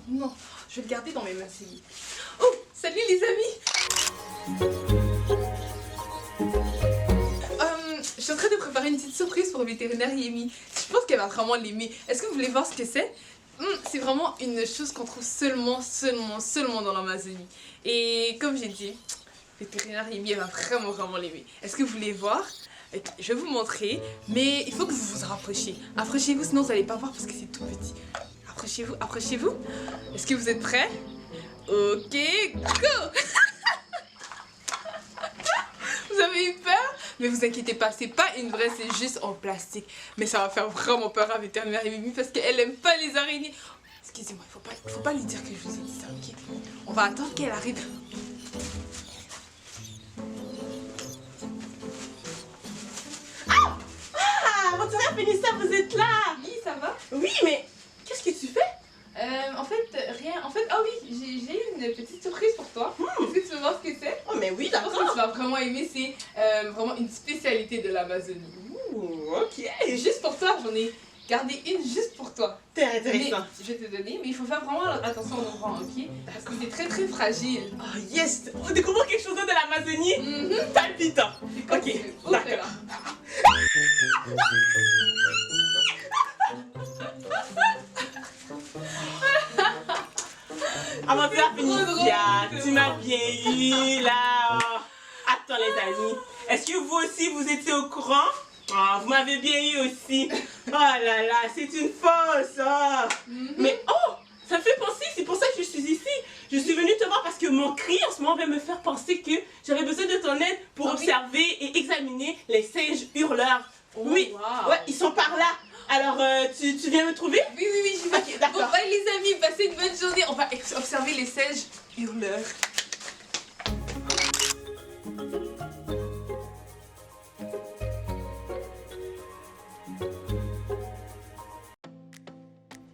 Non, je vais le garder dans mes mains, c'est lui. Oh, salut les amis. Je suis en train de préparer une petite surprise pour le vétérinaire Yemi. Je pense qu'elle va vraiment l'aimer. Est-ce que vous voulez voir ce que c'est? C'est vraiment une chose qu'on trouve seulement dans l'Amazonie. Et comme j'ai dit, le vétérinaire Yemi, elle va vraiment l'aimer. Est-ce que vous voulez voir? Je vais vous montrer, mais il faut que vous vous rapprochiez. Approchez-vous, sinon vous n'allez pas voir parce que c'est tout petit. Approchez-vous, approchez-vous. Est-ce que vous êtes prêts? Ok, go! Vous avez eu peur? Mais vous inquiétez pas, c'est pas une vraie, c'est juste en plastique. Mais ça va faire vraiment peur à vétérinaire Mimi parce qu'elle aime pas les araignées. Excusez-moi, il faut pas lui dire que je vous ai dit ça, ok? On va attendre qu'elle arrive. Votre Félissa, vous êtes là? Oui, ça va? Oui, mais qu'est-ce que tu fais? En fait, rien. En fait, ah oui, j'ai une petite surprise pour toi. Est-ce que tu veux voir ce que c'est? Oh, mais oui, Je pense que d'accord. tu vas vraiment aimer, c'est vraiment une spécialité de l'Amazonie. Ouh, ok. Et juste pour toi, j'en ai gardé une juste pour toi. C'est Mais intéressant. je vais te donner, mais il faut faire vraiment attention en ouvrant, ok? Parce que c'est très fragile. Oh, yes! On découvre quelque chose de l'Amazonie? Palpitant. Ok, d'accord. Aventure Félicia, tu m'as bien eu là. Oh. Attends les amis, est-ce que vous aussi vous étiez au courant? Oh, vous m'avez bien eu aussi. Oh là là, c'est une fausse. Oh. Mais oh, ça me fait penser, c'est pour ça que je suis ici. Je suis venue te voir parce que mon cri en ce moment va me faire penser que j'avais besoin de ton aide pour observer et examiner les singes hurleurs. Oh, oui, wow. Ouais, ils sont par là. Alors, tu viens me trouver? Oui, j'y vais. Ok, d'accord. Bon, bye les amis, passez une bonne journée. On va observer les singes hurleurs.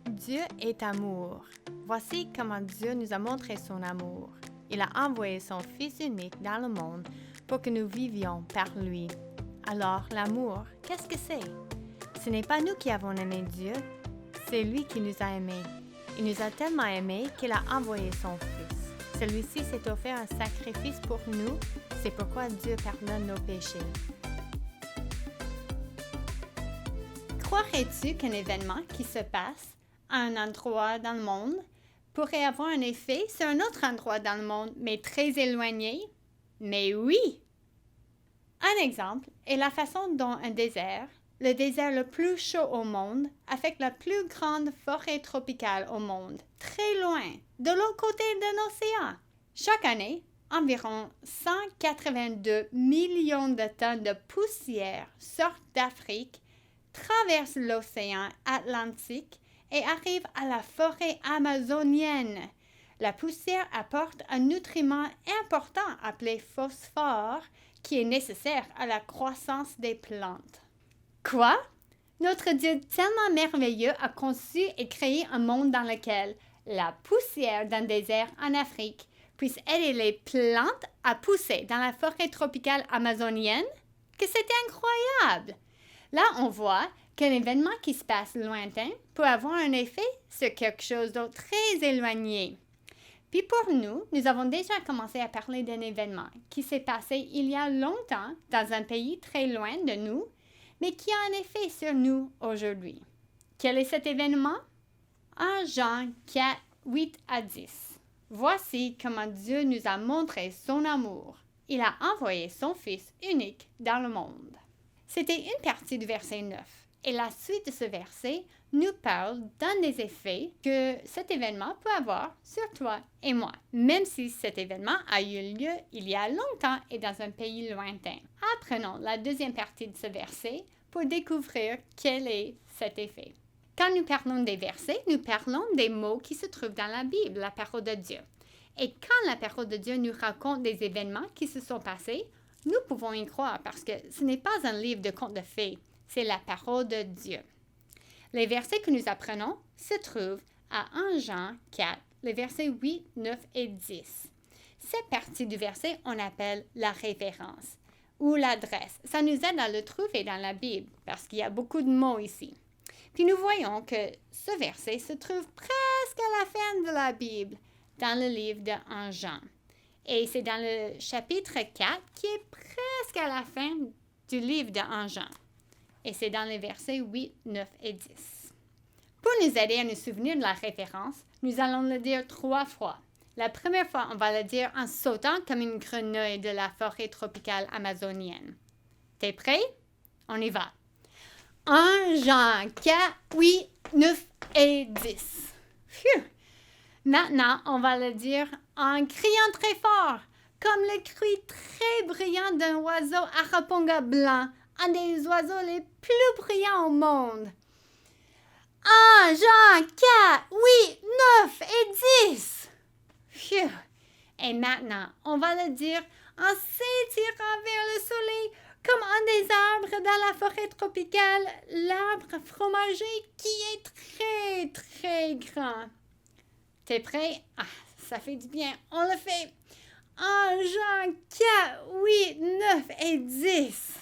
Dieu est amour. Voici comment Dieu nous a montré son amour. Il a envoyé son Fils unique dans le monde pour que nous vivions par lui. Alors, l'amour, qu'est-ce que c'est? Ce n'est pas nous qui avons aimé Dieu, c'est lui qui nous a aimés. Il nous a tellement aimés qu'il a envoyé son Fils. Celui-ci s'est offert un sacrifice pour nous, c'est pourquoi Dieu pardonne nos péchés. Croirais-tu qu'un événement qui se passe à un endroit dans le monde pourrait avoir un effet sur un autre endroit dans le monde, mais très éloigné? Mais oui! Un exemple est la façon dont un désert le désert le plus chaud au monde, avec la plus grande forêt tropicale au monde, très loin, de l'autre côté de l'océan. Chaque année, environ 182 millions de tonnes de poussière sortent d'Afrique, traversent l'océan Atlantique et arrivent à la forêt amazonienne. La poussière apporte un nutriment important appelé phosphore qui est nécessaire à la croissance des plantes. Quoi? Notre Dieu tellement merveilleux a conçu et créé un monde dans lequel la poussière d'un désert en Afrique puisse aider les plantes à pousser dans la forêt tropicale amazonienne? Que c'est incroyable! Là, on voit qu'un événement qui se passe lointain peut avoir un effet sur quelque chose d'autre très éloigné. Puis pour nous, nous avons déjà commencé à parler d'un événement qui s'est passé il y a longtemps dans un pays très loin de nous, mais qui a un effet sur nous aujourd'hui. Quel est cet événement? 1 Jean 4, 8 à 10. Voici comment Dieu nous a montré son amour. Il a envoyé son Fils unique dans le monde. C'était une partie du verset 9. Et la suite de ce verset nous parle d'un des effets que cet événement peut avoir sur toi et moi, même si cet événement a eu lieu il y a longtemps et dans un pays lointain. Apprenons la deuxième partie de ce verset pour découvrir quel est cet effet. Quand nous parlons des versets, nous parlons des mots qui se trouvent dans la Bible, la parole de Dieu. Et quand la parole de Dieu nous raconte des événements qui se sont passés, nous pouvons y croire parce que ce n'est pas un livre de contes de fées, c'est la parole de Dieu. Les versets que nous apprenons se trouvent à 1 Jean 4, les versets 8, 9 et 10. Cette partie du verset, on appelle la référence ou l'adresse. Ça nous aide à le trouver dans la Bible parce qu'il y a beaucoup de mots ici. Puis nous voyons que ce verset se trouve presque à la fin de la Bible, dans le livre de 1 Jean. Et c'est dans le chapitre 4 qui est presque à la fin du livre de 1 Jean. Et c'est dans les versets 8, 9 et 10. Pour nous aider à nous souvenir de la référence, nous allons le dire 3 fois. La première fois, on va le dire en sautant comme une grenouille de la forêt tropicale amazonienne. T'es prêt? On y va. 1 Jean 4, 8, 9 et 10. Phew! Maintenant, on va le dire en criant très fort, comme le cri très brillant d'un oiseau araponga blanc, un des oiseaux les plus brillants au monde. 1 Jean 4, 8, 9 et 10. Phew! Et maintenant, on va le dire en s'étirant vers le soleil, comme un des arbres dans la forêt tropicale, l'arbre fromager qui est très, très grand. T'es prêt? Ah, ça fait du bien. On le fait. 1 Jean 4, 8, 9 et 10.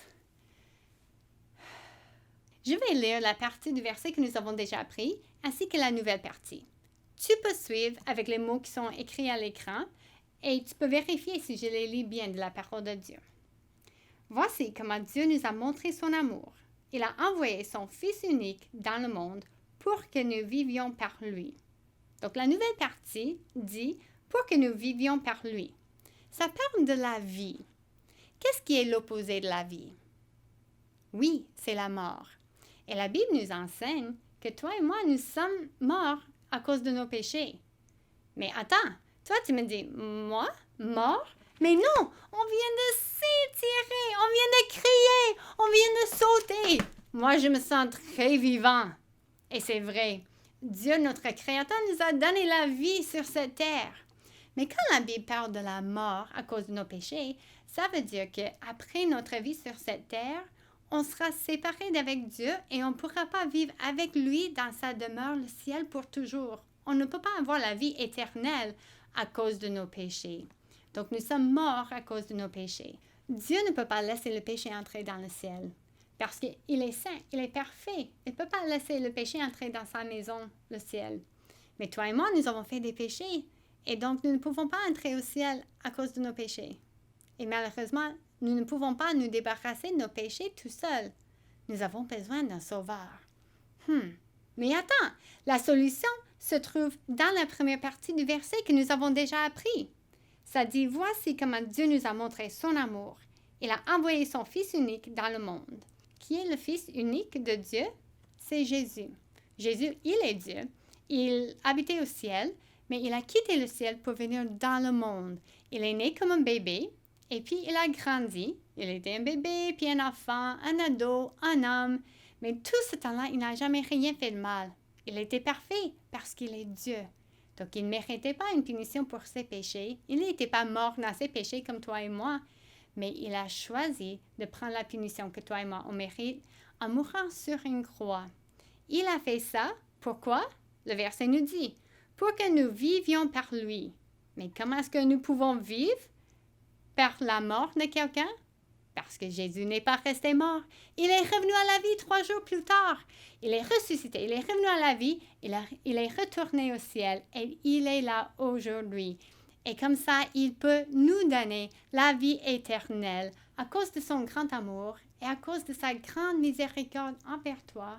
Je vais lire la partie du verset que nous avons déjà appris, ainsi que la nouvelle partie. Tu peux suivre avec les mots qui sont écrits à l'écran et tu peux vérifier si je les lis bien de la parole de Dieu. Voici comment Dieu nous a montré son amour. Il a envoyé son Fils unique dans le monde pour que nous vivions par lui. Donc, la nouvelle partie dit « pour que nous vivions par lui ». Ça parle de la vie. Qu'est-ce qui est l'opposé de la vie? Oui, c'est la mort. Et la Bible nous enseigne que toi et moi, nous sommes morts à cause de nos péchés. Mais attends, toi tu me dis « moi? Mort? » Mais non, on vient de s'étirer, on vient de crier, on vient de sauter. Moi, je me sens très vivant. Et c'est vrai. Dieu, notre Créateur, nous a donné la vie sur cette terre. Mais quand la Bible parle de la mort à cause de nos péchés, ça veut dire qu'après notre vie sur cette terre, on sera séparés d'avec Dieu et on ne pourra pas vivre avec lui dans sa demeure, le ciel, pour toujours. On ne peut pas avoir la vie éternelle à cause de nos péchés. Donc, nous sommes morts à cause de nos péchés. Dieu ne peut pas laisser le péché entrer dans le ciel. Parce qu'il est saint, il est parfait. Il ne peut pas laisser le péché entrer dans sa maison, le ciel. Mais toi et moi, nous avons fait des péchés. Et donc, nous ne pouvons pas entrer au ciel à cause de nos péchés. Et malheureusement, nous ne pouvons pas nous débarrasser de nos péchés tout seuls. Nous avons besoin d'un sauveur. Mais attends, la solution se trouve dans la première partie du verset que nous avons déjà appris. Ça dit, voici comment Dieu nous a montré son amour. Il a envoyé son Fils unique dans le monde. qui est le Fils unique de Dieu? C'est Jésus. Jésus, il est Dieu. Il habitait au ciel, mais il a quitté le ciel pour venir dans le monde. Il est né comme un bébé, et puis il a grandi. Il était un bébé, puis un enfant, un ado, un homme. Mais tout ce temps-là, il n'a jamais rien fait de mal. Il était parfait parce qu'il est Dieu. Donc, il ne méritait pas une punition pour ses péchés. Il n'était pas mort dans ses péchés comme toi et moi, mais il a choisi de prendre la punition que toi et moi on mérite en mourant sur une croix. Il a fait ça, pourquoi? Le verset nous dit, pour que nous vivions par lui. Mais comment est-ce que nous pouvons vivre par la mort de quelqu'un? Parce que Jésus n'est pas resté mort. Il est revenu à la vie 3 jours plus tard. Il est ressuscité, il est revenu à la vie, il est retourné au ciel et il est là aujourd'hui. Et comme ça, il peut nous donner la vie éternelle à cause de son grand amour et à cause de sa grande miséricorde envers toi.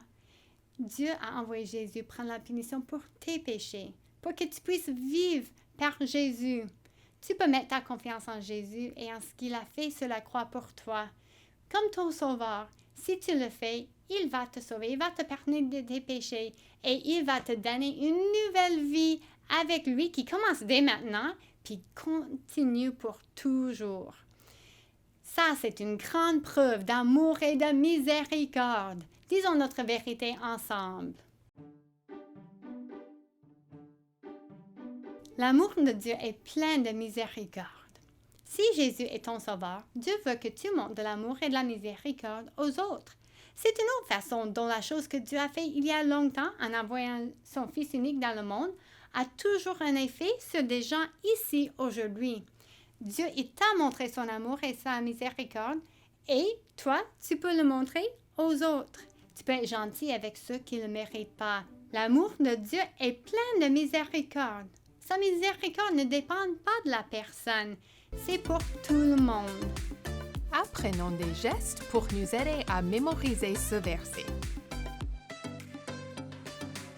Dieu a envoyé Jésus prendre la punition pour tes péchés, pour que tu puisses vivre par Jésus. Tu peux mettre ta confiance en Jésus et en ce qu'il a fait sur la croix pour toi. Comme ton sauveur, si tu le fais, il va te sauver, il va te pardonner de tes péchés et il va te donner une nouvelle vie avec lui qui commence dès maintenant puis continue pour toujours. Ça, c'est une grande preuve d'amour et de miséricorde. Disons notre vérité ensemble. L'amour de Dieu est plein de miséricorde. Si Jésus est ton sauveur, Dieu veut que tu montres de l'amour et de la miséricorde aux autres. C'est une autre façon dont la chose que Dieu a fait il y a longtemps en envoyant son Fils unique dans le monde a toujours un effet sur des gens ici aujourd'hui. Dieu, il t'a montré son amour et sa miséricorde et toi, tu peux le montrer aux autres. Tu peux être gentil avec ceux qui ne le méritent pas. L'amour de Dieu est plein de miséricorde. Sa miséricorde ne dépend pas de la personne, c'est pour tout le monde. Apprenons des gestes pour nous aider à mémoriser ce verset.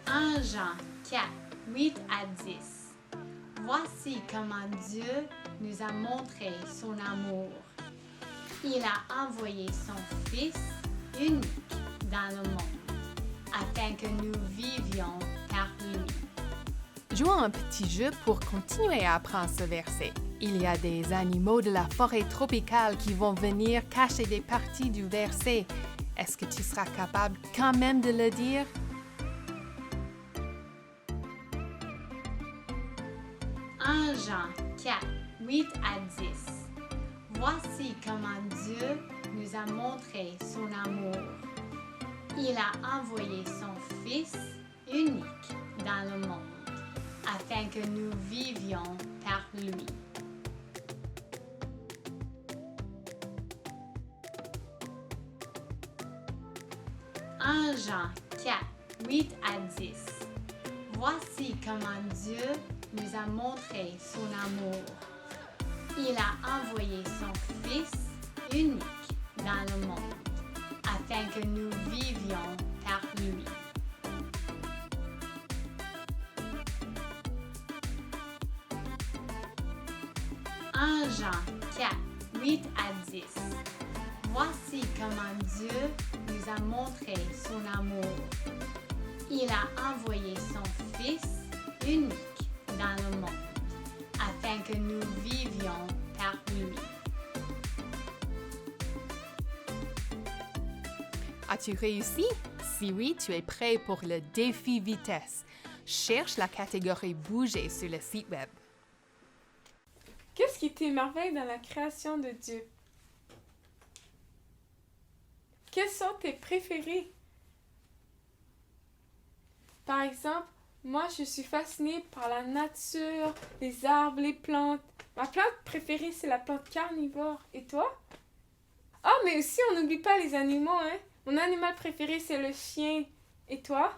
1 Jean 4, 8 à 10. Voici comment Dieu nous a montré son amour. Il a envoyé son Fils unique dans le monde, afin que nous vivions par lui. Jouons un petit jeu pour continuer à apprendre ce verset. Il y a des animaux de la forêt tropicale qui vont venir cacher des parties du verset. Est-ce que tu seras capable quand même de le dire? Jean 4, 8 à 10. Voici comment Dieu nous a montré son amour. Il a envoyé son Fils unique dans le monde, afin que nous vivions par lui. Jean 4, 8 à 10. Voici comment Dieu nous a montré son amour. Il a envoyé son Fils unique dans le monde, afin que nous vivions par lui. Jean 4, 8 à 10. Voici comment Dieu nous a montré son amour. Il a envoyé son Fils unique dans le monde, afin que nous vivions par lui. As-tu réussi? Si oui, tu es prêt pour le défi vitesse. Cherche la catégorie bouger sur le site web. Qu'est-ce qui t'émerveille dans la création de Dieu? Quels sont tes préférés? Par exemple, moi je suis fascinée par la nature, les arbres, les plantes. Ma plante préférée c'est la plante carnivore. Et toi? Oh, mais aussi on n'oublie pas les animaux, hein? Mon animal préféré c'est le chien. Et toi?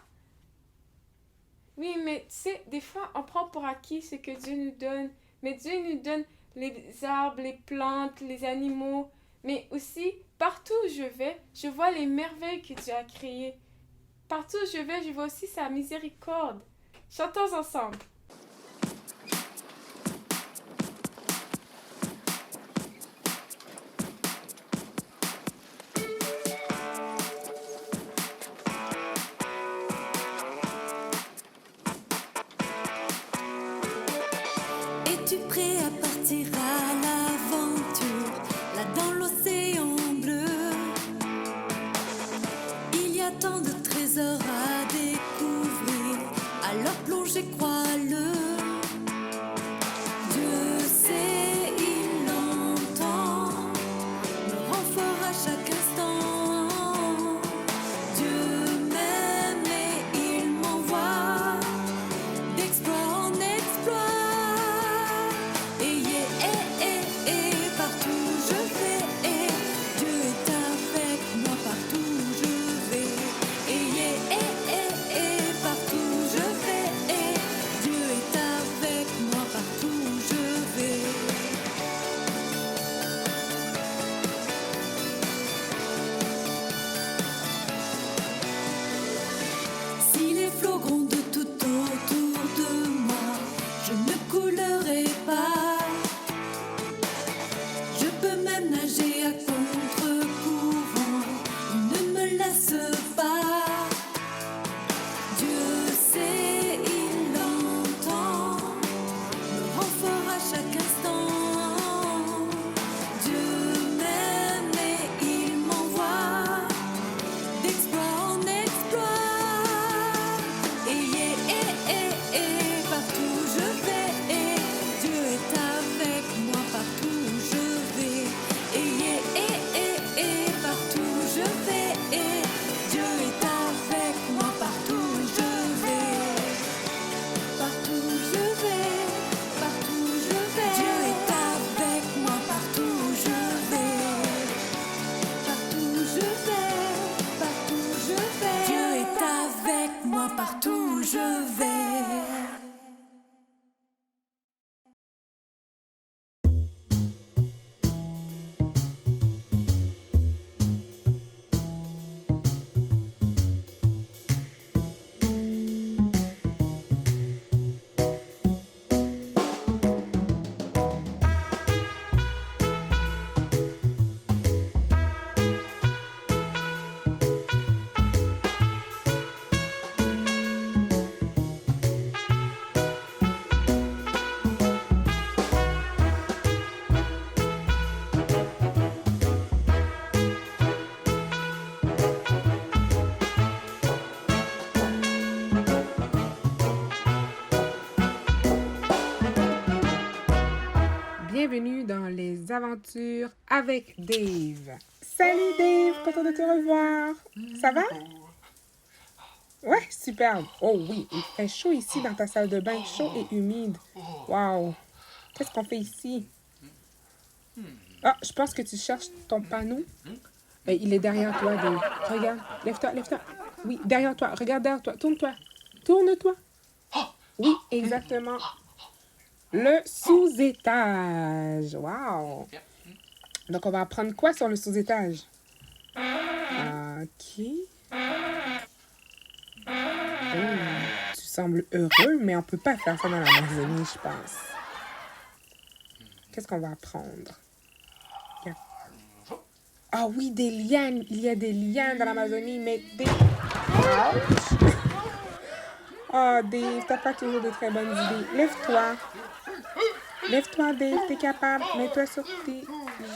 Oui, mais tu sais, des fois on prend pour acquis ce que Dieu nous donne. Mais Dieu nous donne les arbres, les plantes, les animaux. Mais aussi, partout où je vais, je vois les merveilles que Dieu a créées. Partout où je vais, je vois aussi sa miséricorde. Chantons ensemble. prêt à partir à l'aventure, là dans l'océan bleu. Il y a tant de trésors à découvrir, alors plongez, crois-le. Dieu sait, il entend, me rend fort à chaque instant. Dieu m'aime et il m'envoie d'exploit en exploit. Et partout je vais, Dieu est avec moi partout où je vais. Et partout je vais, Dieu est avec moi partout où je vais. Si les flots grondent tout autour de moi, je ne coulerai pas. Je peux même nager à contre-courant, il ne me laisse pas. Dieu sait, il entend, me rend fort à chaque instant. Dieu m'aime et il m'envoie d'exploit en exploit. Et partout je vais, Dieu est avec moi partout où je vais. Et partout je vais, Dieu est avec moi partout où je vais. Partout où je vais, partout où je vais, Dieu est avec moi partout où je vais. Partout où je vais, partout où je vais, Dieu est avec moi partout où je vais. Bienvenue dans les aventures avec Dave. Salut Dave, content de te revoir. Ça va? Ouais, superbe. Oh oui, il fait chaud ici dans ta salle de bain, chaud et humide. Wow. Qu'est-ce qu'on fait ici? Ah, je pense que tu cherches ton panneau. Il est derrière toi, Dave. Regarde, lève-toi, lève-toi. Oui, derrière toi, regarde derrière toi, tourne-toi. Tourne-toi. Oui, exactement. Le sous-étage. Wow. Donc, on va apprendre quoi sur le sous-étage? OK. Oh, tu sembles heureux, mais on peut pas faire ça dans l'Amazonie, je pense. Qu'est-ce qu'on va apprendre? Ah oui, des lianes. Il y a des lianes dans l'Amazonie, mais des... Ouch! Oh, Dave, t'as pas toujours de très bonnes idées. Lève-toi. Lève-toi, Dave, t'es capable. Mets-toi sur tes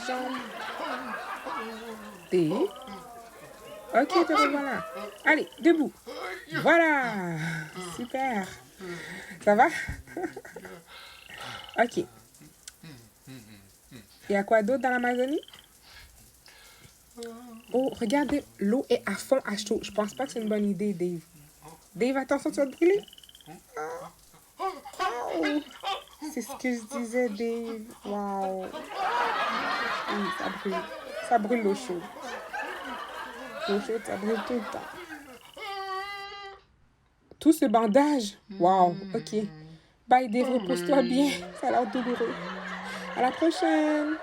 jambes. Dave. Ok, te revoilà. Allez, debout. Voilà. Super. Ça va? Ok. Il y a quoi d'autre dans l'Amazonie? Oh, regardez, l'eau est à fond à chaud. Je pense pas que c'est une bonne idée, Dave. Dave, attention, tu vas te brûler. Oh. C'est ce que je disais, Dave. Wow. Oui, ça brûle. Ça brûle l'eau chaude. L'eau chaude, ça brûle tout le temps. Tout ce bandage. Wow, ok. Bye, Dave, repose-toi bien. Ça a l'air douloureux. À la prochaine.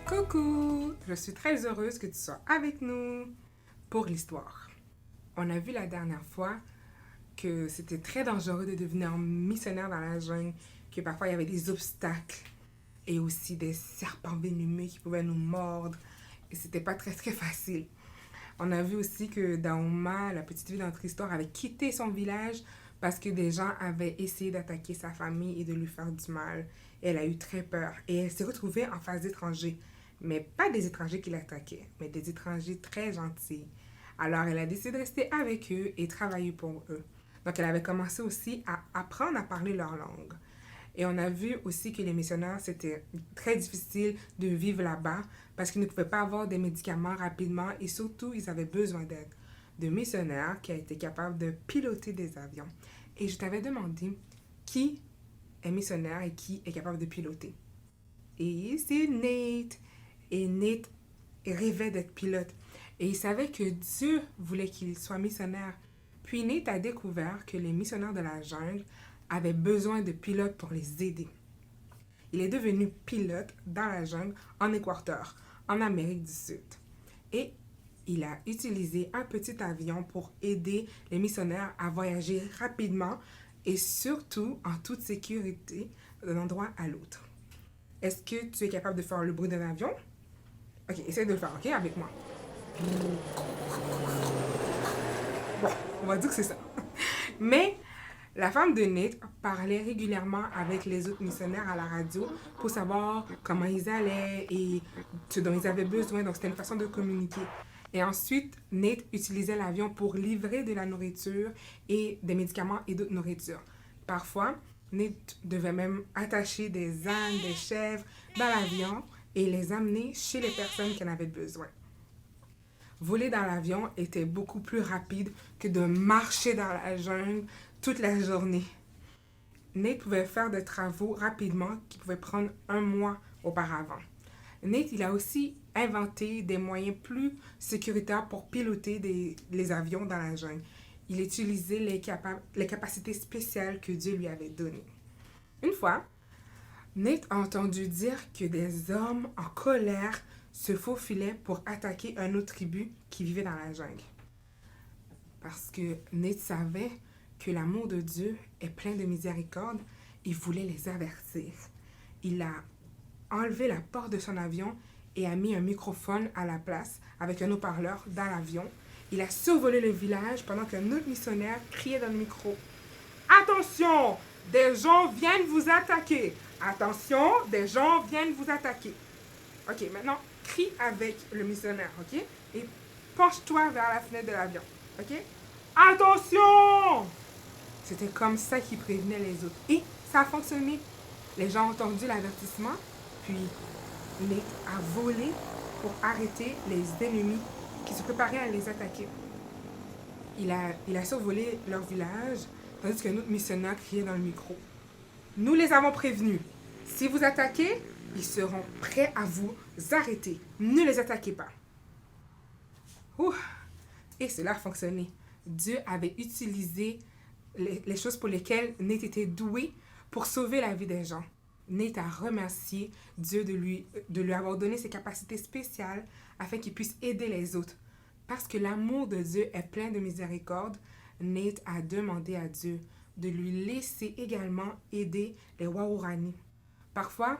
Coucou! Je suis très heureuse que tu sois avec nous pour l'histoire. On a vu la dernière fois que c'était très dangereux de devenir missionnaire dans la jungle, que parfois il y avait des obstacles. et aussi des serpents venimeux qui pouvaient nous mordre. Et c'était pas très, très facile. On a vu aussi que Daoma, la petite fille dans notre histoire, avait quitté son village parce que des gens avaient essayé d'attaquer sa famille et de lui faire du mal. Elle a eu très peur et elle s'est retrouvée en face d'étrangers. Mais pas des étrangers qui l'attaquaient, mais des étrangers très gentils. Alors, elle a décidé de rester avec eux et travailler pour eux. Donc, elle avait commencé aussi à apprendre à parler leur langue. Et on a vu aussi que les missionnaires, c'était très difficile de vivre là-bas parce qu'ils ne pouvaient pas avoir des médicaments rapidement et surtout, ils avaient besoin d'aide. De missionnaires qui a été capable de piloter des avions. Et je t'avais demandé qui est missionnaire et qui est capable de piloter. Et c'est Nate. Et Nate rêvait d'être pilote. Et il savait que Dieu voulait qu'il soit missionnaire. Puis Nate a découvert que les missionnaires de la jungle avaient besoin de pilotes pour les aider. Il est devenu pilote dans la jungle en Équateur, en Amérique du Sud. Et il a utilisé un petit avion pour aider les missionnaires à voyager rapidement et surtout en toute sécurité d'un endroit à l'autre. Est-ce que tu es capable de faire le bruit d'un avion? Ok, essaye de le faire, ok, avec moi. Bon, on va dire que c'est ça. Mais la femme de Nate parlait régulièrement avec les autres missionnaires à la radio pour savoir comment ils allaient et ce dont ils avaient besoin. Donc, c'était une façon de communiquer. Et ensuite, Nate utilisait l'avion pour livrer de la nourriture et des médicaments et d'autres nourritures. Parfois, Nate devait même attacher des ânes, des chèvres dans l'avion et les amener chez les personnes qui en avaient besoin. Voler dans l'avion était beaucoup plus rapide que de marcher dans la jungle toute la journée. Nate pouvait faire des travaux rapidement qui pouvaient prendre 1 mois auparavant. Nate, il a aussi inventé des moyens plus sécuritaires pour piloter les avions dans la jungle. Il utilisait les capacités spéciales que Dieu lui avait données. Une fois, Nate a entendu dire que des hommes en colère se faufilaient pour attaquer une autre tribu qui vivait dans la jungle. Parce que Nate savait que l'amour de Dieu est plein de miséricorde, il voulait les avertir. Il a enlevé la porte de son avion et a mis un microphone à la place avec un haut-parleur dans l'avion. Il a survolé le village pendant qu'un autre missionnaire criait dans le micro. « Attention! Des gens viennent vous attaquer! Attention! Des gens viennent vous attaquer! » Ok, maintenant, crie avec le missionnaire, ok? Et penche-toi vers la fenêtre de l'avion, ok? Attention! C'était comme ça qu'il prévenait les autres. Et ça a fonctionné. Les gens ont entendu l'avertissement, puis Nate a volé pour arrêter les ennemis qui se préparaient à les attaquer. Il a survolé leur village, tandis qu'un autre missionnaire criait dans le micro. « Nous les avons prévenus. Si vous attaquez, ils seront prêts à vous arrêter. Ne les attaquez pas. » Ouh! Et cela a fonctionné. Dieu avait utilisé les choses pour lesquelles Nate était doué pour sauver la vie des gens. Nate a remercié Dieu de lui avoir donné ses capacités spéciales afin qu'il puisse aider les autres. Parce que l'amour de Dieu est plein de miséricorde, Nate a demandé à Dieu de lui laisser également aider les Waorani. Parfois,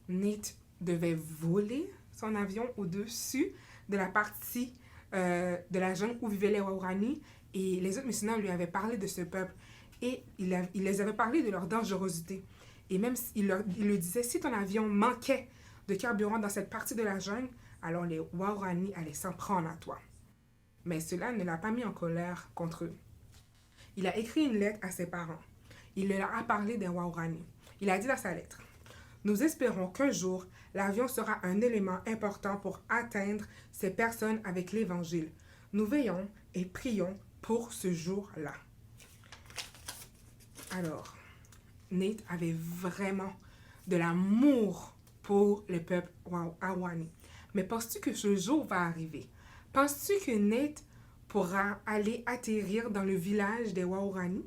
Nate devait voler son avion au-dessus de la partie de la jungle où vivaient les Waorani et les autres missionnaires lui avaient parlé de ce peuple et il les avait parlé de leur dangerosité. Et même, il leur disait, si ton avion manquait de carburant dans cette partie de la jungle, alors les Waorani allaient s'en prendre à toi. Mais cela ne l'a pas mis en colère contre eux. Il a écrit une lettre à ses parents. Il leur a parlé des Waorani. Il a dit dans sa lettre, « Nous espérons qu'un jour, l'avion sera un élément important pour atteindre ces personnes avec l'Évangile. Nous veillons et prions pour ce jour-là. » Alors, Nate avait vraiment de l'amour pour le peuple Waorani. Mais penses-tu que ce jour va arriver? Penses-tu que Nate pourra aller atterrir dans le village des Waorani?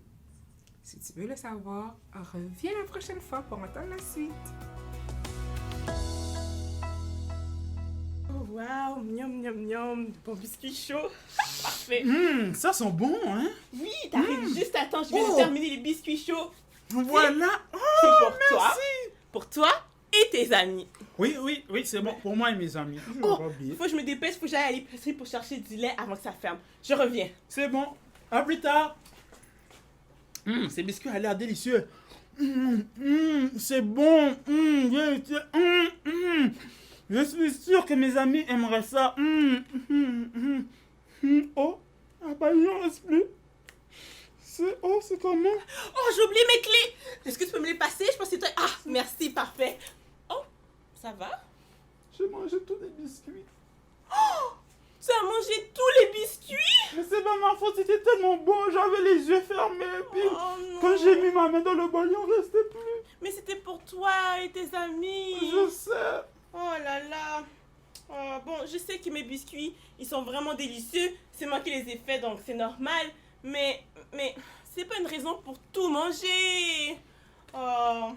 Si tu veux le savoir, reviens la prochaine fois pour entendre la suite. Oh, wow, miam, miam, miam, bon biscuit chaud. Parfait. Ça sent bon, hein? Oui, t'arrives juste à temps, je viens de terminer les biscuits chauds. Voilà. Oh, C'est pour merci. toi. Pour toi et tes amis. Oui, c'est bon pour moi et mes amis. Je vais Oh, pas oublier. faut que je me dépêche, faut que j'aille à l'épicerie pour chercher du lait avant que ça ferme. Je reviens. C'est bon. À plus tard. Ces biscuits ont l'air délicieux. C'est bon. Je suis sûr que mes amis aimeraient ça. Oh, ah bah j'en reste plus. C'est comment? Oh, j'ai oublié mes clés. Est-ce que tu peux me les passer? Je pense que c'est toi. Ah, merci, parfait. Oh, ça va? J'ai mangé tous les biscuits. Tu as mangé tous les biscuits? Mais c'est pas ma faute, c'était tellement bon. J'avais les yeux fermés. Puis Oh non. quand j'ai mis ma main dans le bol, il en restait plus. Mais c'était pour toi et tes amis. Je sais. Oh là là. Oh, bon, je sais que mes biscuits, ils sont vraiment délicieux. C'est moi qui les ai faits, donc c'est normal. Mais c'est pas une raison pour tout manger. Oh.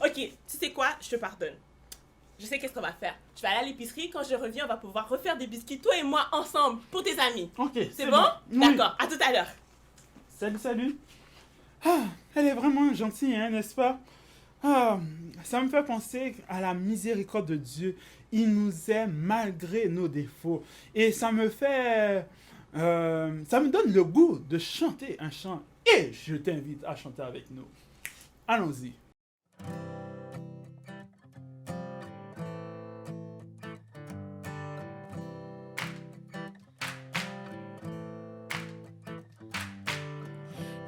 Ok, tu sais quoi? Je te pardonne. Je sais qu'est-ce qu'on va faire. Je vais aller à l'épicerie. Quand je reviens, on va pouvoir refaire des biscuits, toi et moi, ensemble, pour tes amis. Ok, C'est bon? Oui. D'accord, à tout à l'heure. Salut. Ah, elle est vraiment gentille, hein, n'est-ce pas? Ah, ça me fait penser à la miséricorde de Dieu. Il nous aime malgré nos défauts. Et ça me fait... ça me donne le goût de chanter un chant. Et je t'invite à chanter avec nous. Allons-y.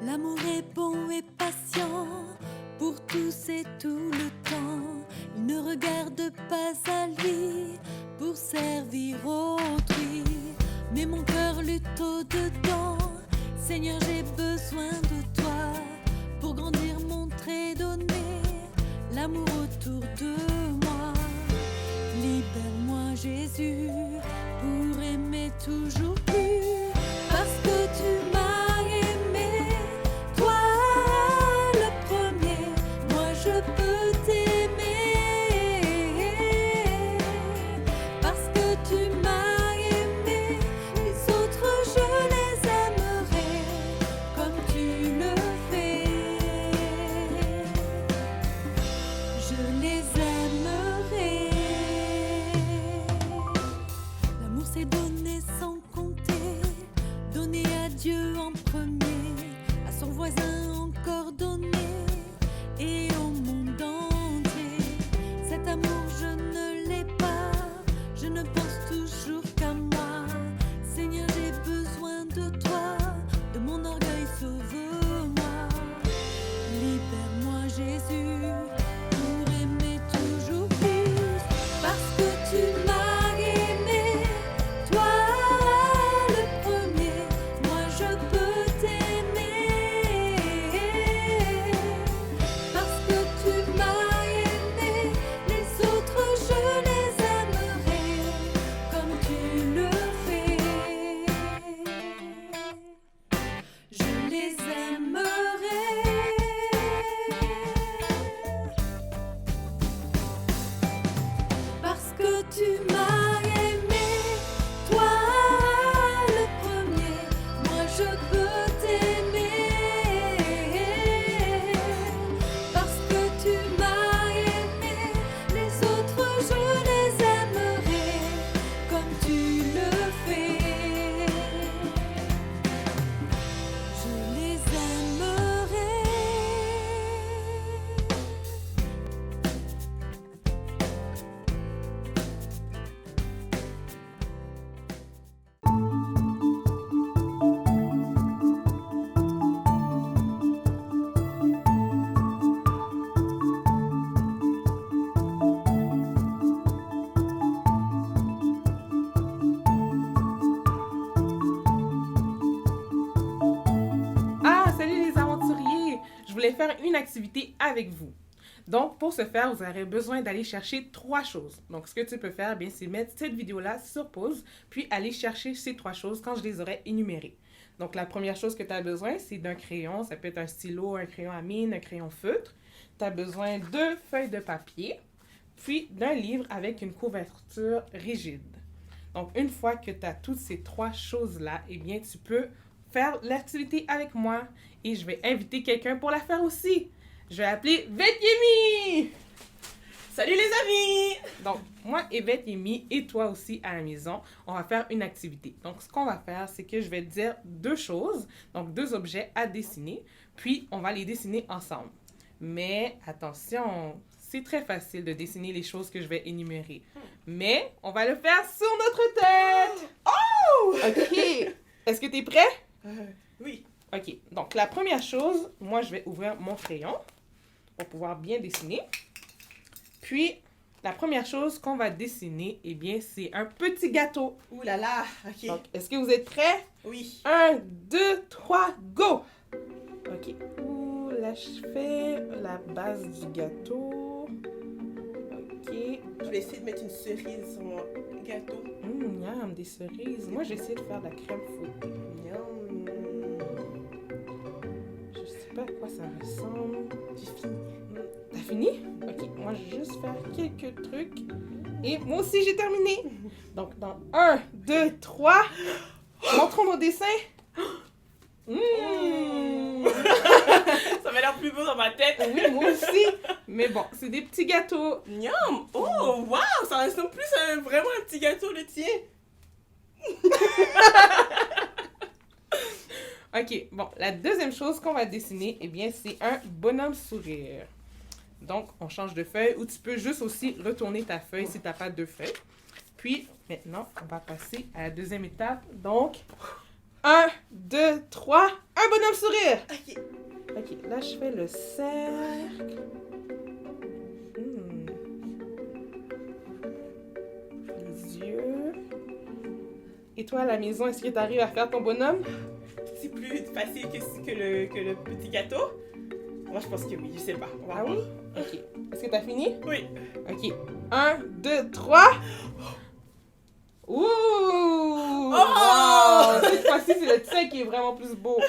L'amour est bon et patient, pour tous et tout le temps. Il ne regarde pas à lui, pour servir autrui. Mais mon cœur lutte au-dedans. Seigneur, j'ai besoin de toi, pour grandir, montrer, donner l'amour autour de moi. Libère-moi, Jésus, pour aimer toujours plus, parce que tu m'as aimé, toi le premier, moi je peux t'aimer, parce que tu m'as aimé, les autres je les aimerai, comme tu le fais, je les aimerai. L'amour c'est donner sans compter, donner à Dieu en premier, à son voisin encore donner, et au monde entier. Cet amour je ne l'ai pas, je ne pense toujours qu'à moi. Seigneur, j'ai besoin de toi, de mon orgueil sauve-moi. Libère-moi, Jésus, pour aimer toujours plus, parce que tu m'as aimé, toi le premier, moi je peux t'aimer, parce que tu m'as aimé, les autres je les aimerai, comme tu le fais, je les aimerai. Parce que tu m'as aimé, toi le premier, moi je peux t'aimer, parce que tu m'as aimé, les autres je les aimerai, comme tu le fais, je les aimerai. Ah, salut les aventuriers! Je voulais faire une activité avec vous. Donc, pour ce faire, vous aurez besoin d'aller chercher 3 choses. Donc, ce que tu peux faire, bien, c'est mettre cette vidéo-là sur pause, puis aller chercher ces 3 choses quand je les aurai énumérées. Donc, la première chose que tu as besoin, c'est d'un crayon. Ça peut être un stylo, un crayon à mine, un crayon feutre. Tu as besoin de feuilles de papier, puis d'un livre avec une couverture rigide. Donc, une fois que tu as toutes ces 3 choses-là, eh bien, tu peux faire l'activité avec moi et je vais inviter quelqu'un pour la faire aussi. Je vais appeler Vetyemi! Salut les amis! Donc, moi, Yvette, Yemi et toi aussi à la maison, on va faire une activité. Donc, ce qu'on va faire, c'est que je vais te dire deux choses, donc deux objets à dessiner, puis on va les dessiner ensemble. Mais attention, c'est très facile de dessiner les choses que je vais énumérer. Mais on va le faire sur notre tête! Oh! OK. Est-ce que tu es prêt? Oui. OK. Donc, la première chose, moi, je vais ouvrir mon crayon pour pouvoir bien dessiner. Puis, la première chose qu'on va dessiner, eh bien, c'est un petit gâteau. Ouh là là, ok. Donc, est-ce que vous êtes prêts? Oui. 1, 2, 3, go! OK. Ouh, là, je fais la base du gâteau. OK. Je vais essayer de mettre une cerise sur mon gâteau. Miam, des cerises. Moi, j'ai essayé de faire de la crème fouettée. Miam. Je sais pas à quoi ça ressemble. J'ai fini. T'as fini? OK, moi, je vais juste faire quelques trucs. Et moi aussi, j'ai terminé. Donc, dans 1, 2, 3, montrons nos dessins. Ça m'a l'air plus beau dans ma tête. Oui, moi aussi. Mais bon, c'est des petits gâteaux. Miam. Oh, waouh, ça ressemble plus à vraiment un petit gâteau, le tien. OK, bon, la deuxième chose qu'on va dessiner, eh bien, c'est un bonhomme sourire. Donc, on change de feuille ou tu peux juste aussi retourner ta feuille si tu n'as pas deux feuilles. Puis, maintenant, on va passer à la deuxième étape. Donc, 1, 2, 3, un bonhomme sourire. Ok. OK, là, je fais le cercle. Les yeux. Et toi, à la maison, est-ce que tu arrives à faire ton bonhomme? C'est plus facile que le petit gâteau. Moi, je pense que oui, je sais pas. On va Ah voir. oui? OK. Est-ce que tu as fini? Oui. OK. 1, 2, 3. Ouh! Wow! Cette fois-ci, c'est le tien qui est vraiment plus beau.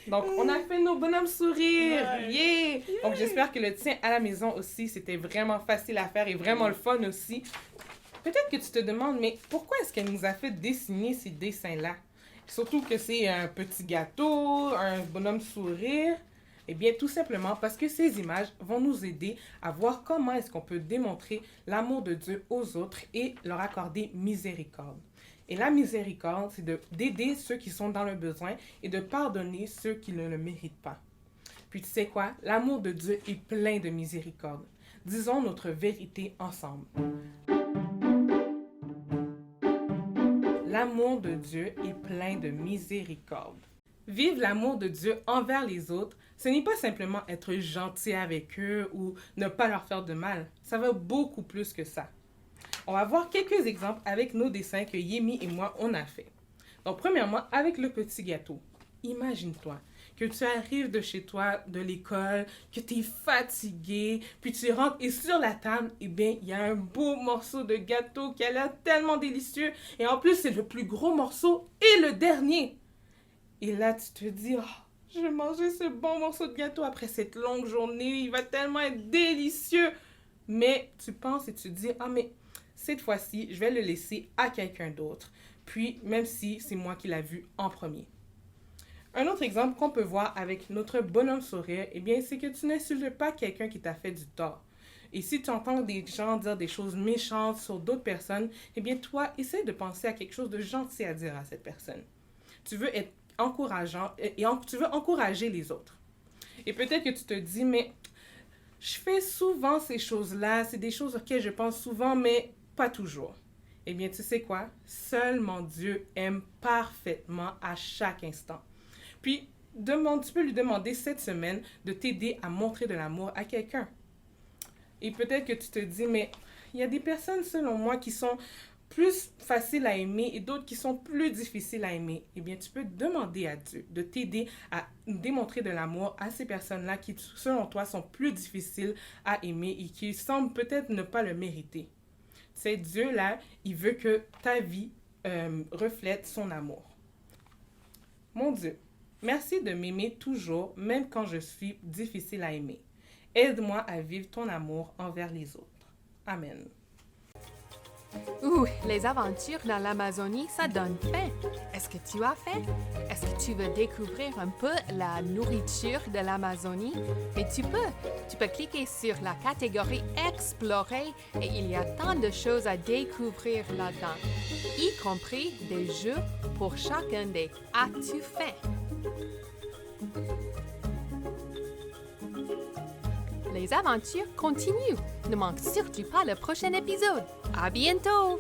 Donc, on a fait nos bonhommes sourires. Ouais. Yeah! Donc, j'espère que le tien à la maison aussi, c'était vraiment facile à faire et vraiment le fun aussi. Peut-être que tu te demandes, mais pourquoi est-ce qu'elle nous a fait dessiner ces dessins-là? Surtout que c'est un petit gâteau, un bonhomme sourire. Eh bien, tout simplement parce que ces images vont nous aider à voir comment est-ce qu'on peut démontrer l'amour de Dieu aux autres et leur accorder miséricorde. Et la miséricorde, c'est d'aider ceux qui sont dans le besoin et de pardonner ceux qui ne le méritent pas. Puis tu sais quoi? L'amour de Dieu est plein de miséricorde. Disons notre vérité ensemble. L'amour de Dieu est plein de miséricorde. Vivre l'amour de Dieu envers les autres, ce n'est pas simplement être gentil avec eux ou ne pas leur faire de mal. Ça va beaucoup plus que ça. On va voir quelques exemples avec nos dessins que Yemi et moi, on a fait. Donc, premièrement, avec le petit gâteau. Imagine-toi que tu arrives de chez toi, de l'école, que tu es fatigué, puis tu rentres et sur la table, eh bien, il y a un beau morceau de gâteau qui a l'air tellement délicieux. Et en plus, c'est le plus gros morceau et le dernier. Et là, tu te dis, oh, je vais manger ce bon morceau de gâteau après cette longue journée. Il va tellement être délicieux. Mais tu penses et tu te dis, ah, mais cette fois-ci, je vais le laisser à quelqu'un d'autre. Puis, même si c'est moi qui l'ai vu en premier. Un autre exemple qu'on peut voir avec notre bonhomme sourire, eh bien, c'est que tu n'insultes pas quelqu'un qui t'a fait du tort. Et si tu entends des gens dire des choses méchantes sur d'autres personnes, eh bien, toi, essaie de penser à quelque chose de gentil à dire à cette personne. Tu veux être encourageant et tu veux encourager les autres. Et peut-être que tu te dis, mais je fais souvent ces choses-là, c'est des choses auxquelles je pense souvent, mais pas toujours. Eh bien, tu sais quoi? Seulement Dieu aime parfaitement à chaque instant. Puis, tu peux lui demander cette semaine de t'aider à montrer de l'amour à quelqu'un. Et peut-être que tu te dis, mais il y a des personnes, selon moi, qui sont plus faciles à aimer et d'autres qui sont plus difficiles à aimer. Eh bien, tu peux demander à Dieu de t'aider à démontrer de l'amour à ces personnes-là qui, selon toi, sont plus difficiles à aimer et qui semblent peut-être ne pas le mériter. C'est Dieu-là, il veut que ta vie reflète son amour. Mon Dieu, merci de m'aimer toujours, même quand je suis difficile à aimer. Aide-moi à vivre ton amour envers les autres. Amen. Ouh, les aventures dans l'Amazonie, ça donne faim. Est-ce que tu as faim? Est-ce que tu veux découvrir un peu la nourriture de l'Amazonie? Mais tu peux cliquer sur la catégorie Explorer et il y a tant de choses à découvrir là-dedans, y compris des jeux pour chacun des As-tu faim? Les aventures continuent. Ne manque surtout pas le prochain épisode. À bientôt!